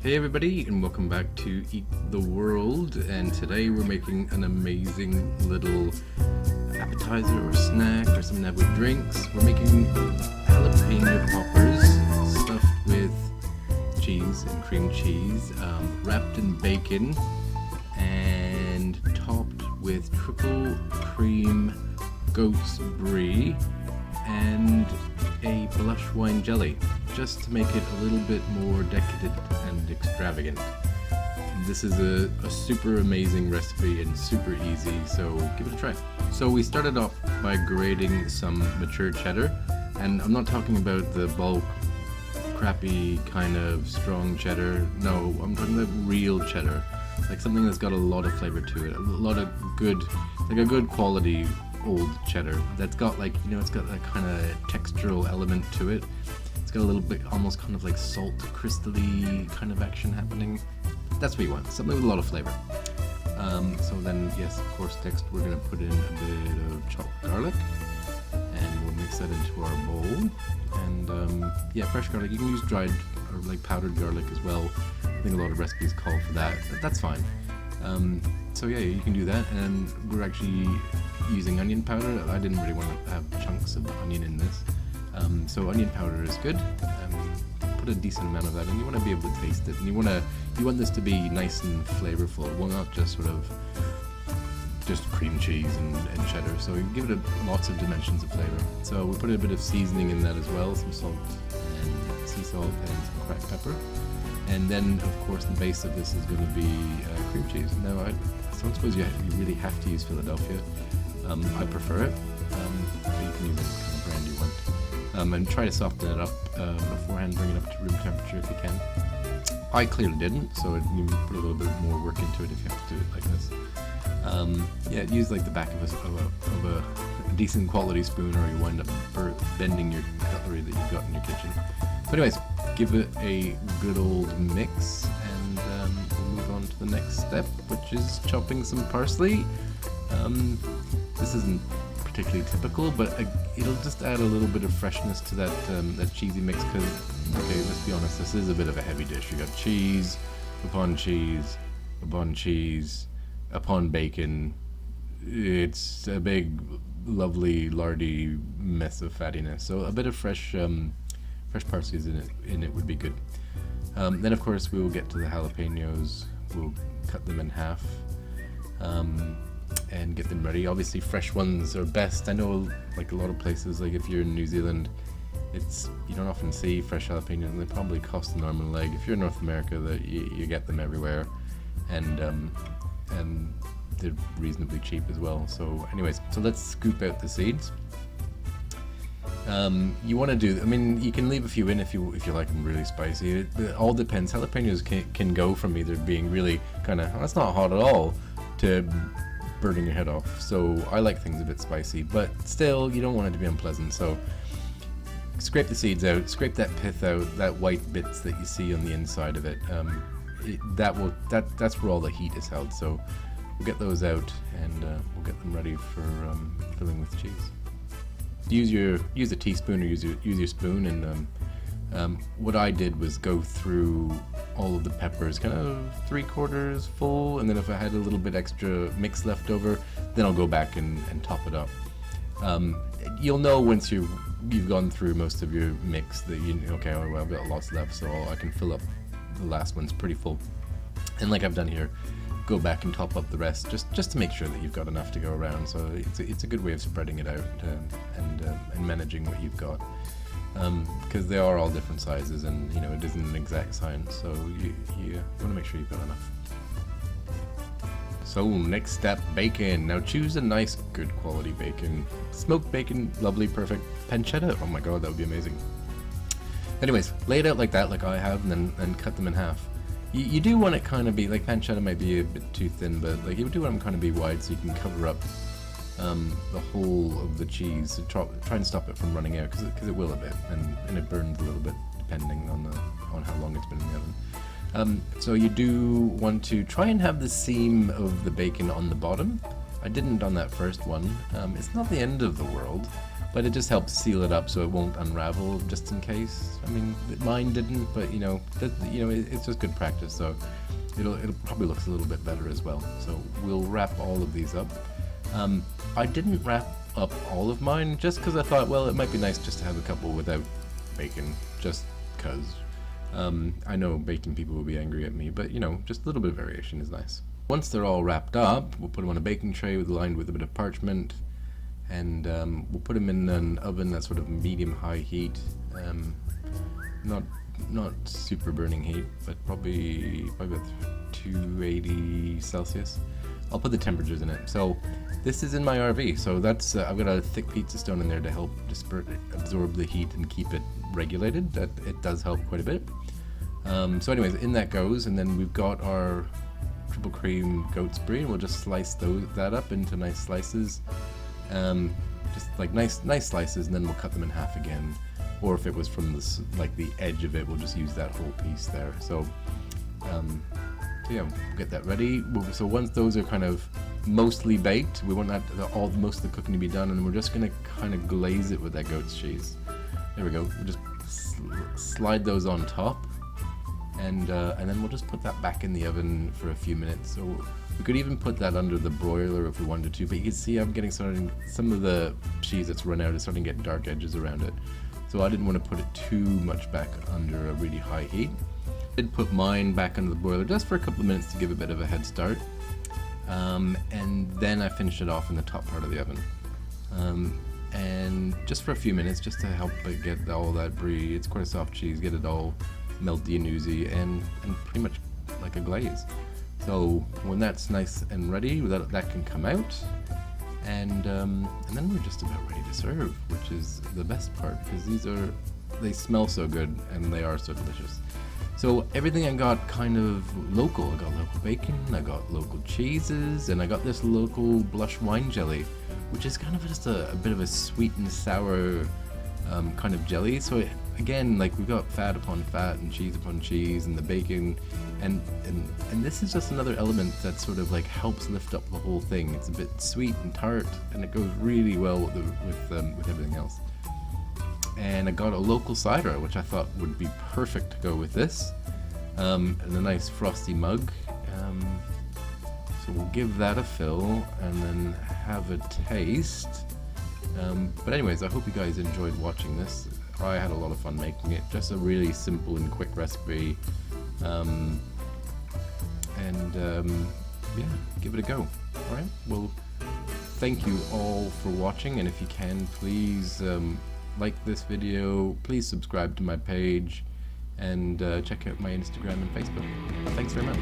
Hey everybody, and welcome back to Eat the World. And today we're making an amazing little appetizer or snack or something to have with drinks. We're making jalapeno poppers stuffed with cheese and cream cheese, wrapped in bacon, and topped with triple cream goat's brie and a blush wine jelly, just to make it a little bit more decadent and extravagant. This is a super amazing recipe and super easy, so give it a try. So we started off by grating some mature cheddar, and I'm not talking about the bulk, crappy kind of strong cheddar. No, I'm talking about real cheddar, like something that's got a lot of flavor to it, a lot of good, like a good quality old cheddar that's got, like, you know, it's got that kind of textural element to it. It's got a little bit, almost kind of like salt crystally kind of action happening. That's what you want, something with a lot of flavor. So then, yes, of course, next we're going to put in a bit of chopped garlic, and we'll mix that into our bowl. And yeah, fresh garlic. You can use dried or like powdered garlic as well. I think a lot of recipes call for that, but that's fine. So yeah, you can do that. And we're actually using onion powder. I didn't really want to have chunks of onion in this, so onion powder is good. Put a decent amount of that, and you want to be able to taste it, and you want this to be nice and flavorful. Well, not just sort of just cream cheese and cheddar. So you give it lots of dimensions of flavor. So we put a bit of seasoning in that as well, some salt and sea salt and some cracked pepper. And then, of course, the base of this is going to be cream cheese. Now, I don't suppose you really have to use Philadelphia. I prefer it, but you can use any kind of brand you want. And try to soften it up beforehand, bring it up to room temperature if you can. I clearly didn't, so you put a little bit more work into it if you have to do it like this. Yeah, use like the back of a decent quality spoon, or you wind up bending your cutlery that you've got in your kitchen. But anyways, give it a good old mix, and we'll move on to the next step, which is chopping some parsley. This isn't particularly typical, but it'll just add a little bit of freshness to that cheesy mix, because, okay, let's be honest, this is a bit of a heavy dish. You got cheese upon cheese upon cheese upon bacon. It's a big, lovely, lardy mess of fattiness. So a bit of fresh parsley in it would be good. Then, of course, we will get to the jalapenos. We'll cut them in half. And get them ready. Obviously, fresh ones are best. I know, like a lot of places, like if you're in New Zealand, you don't often see fresh jalapenos, and they probably cost an arm and a leg. If you're in North America, you get them everywhere, and they're reasonably cheap as well. So, anyways, so let's scoop out the seeds. You want to do, I mean, you can leave a few in if you like them really spicy. It all depends. Jalapenos can go from either being really kind of, that's not hot at all, to burning your head off. So I like things a bit spicy, but still, you don't want it to be unpleasant. So scrape the seeds out, scrape that pith out, that white bits that you see on the inside of it. That's where all the heat is held. So we'll get those out, and we'll get them ready for filling with cheese. Use a teaspoon, or use your spoon, and what I did was go through all of the peppers kind of 3/4 full, and then if I had a little bit extra mix left over, then I'll go back and top it up. You'll know once you've gone through most of your mix that okay, well, I've got lots left, so I can fill up the last one's pretty full. And like I've done here, go back and top up the rest, just to make sure that you've got enough to go around. So it's a good way of spreading it out and managing what you've got. Because they are all different sizes, and it isn't an exact science, so you want to make sure you've got enough. So next step, bacon. Now choose a nice, good quality bacon. Smoked bacon, lovely, perfect. Pancetta, oh my god, that would be amazing. Anyways, lay it out like that, like I have, and then cut them in half. You do want it kind of be, like, pancetta might be a bit too thin, but like you do want them kind of be wide so you can cover up the whole of the cheese. So try and stop it from running out, because it will a bit, and it burns a little bit depending on how long it's been in the oven. So you do want to try and have the seam of the bacon on the bottom. I didn't on that first one. It's not the end of the world. but it just helps seal it up so it won't unravel just in case. I mean, mine didn't, but it's just good practice, so it'll probably looks a little bit better as well. So we'll wrap all of these up. I didn't wrap up all of mine just because I thought, well, it might be nice just to have a couple without bacon, just because. I know bacon people will be angry at me, but just a little bit of variation is nice. Once they're all wrapped up, we'll put them on a baking tray lined with a bit of parchment, and we'll put them in an oven that's sort of medium-high heat, not super burning heat, but probably about 280 Celsius. I'll put the temperatures in it. So this is in my RV, so that's I've got a thick pizza stone in there to help absorb the heat and keep it regulated. That it does help quite a bit. So anyways, in that goes, and then we've got our triple cream goat's brie, and we'll just slice that up into nice slices, just like nice slices, and then we'll cut them in half again. Or if it was from the edge of it, we'll just use that whole piece there. So yeah, we'll get that ready. So once those are kind of mostly baked, we want most of the cooking to be done, and we're just gonna kind of glaze it with that goat's cheese. There we go. We'll just slide those on top, and then we'll just put that back in the oven for a few minutes. So we could even put that under the broiler if we wanted to, but you can see I'm getting some of the cheese that's run out is starting to get dark edges around it. So I didn't want to put it too much back under a really high heat. I did put mine back under the broiler just for a couple of minutes to give a bit of a head start. And then I finished it off in the top part of the oven. And just for a few minutes, just to help it get all that brie, it's quite a soft cheese, get it all melty and oozy and pretty much like a glaze. So when that's nice and ready, that can come out. And then we're just about ready to serve, which is the best part, because they smell so good and they are so delicious. So everything I got kind of local. I got local bacon, I got local cheeses, and I got this local blush wine jelly, which is kind of just a bit of a sweet and sour kind of jelly. So again, like we've got fat upon fat and cheese upon cheese and the bacon, and this is just another element that sort of like helps lift up the whole thing. It's a bit sweet and tart, and it goes really well with everything else. And I got a local cider, which I thought would be perfect to go with this, and a nice frosty mug. So we'll give that a fill and then have a taste. But anyways, I hope you guys enjoyed watching this. I had a lot of fun making it. Just a really simple and quick recipe. Yeah, give it a go. Alright, well, thank you all for watching, and if you can, please like this video, please subscribe to my page, and check out my Instagram and Facebook. Thanks very much.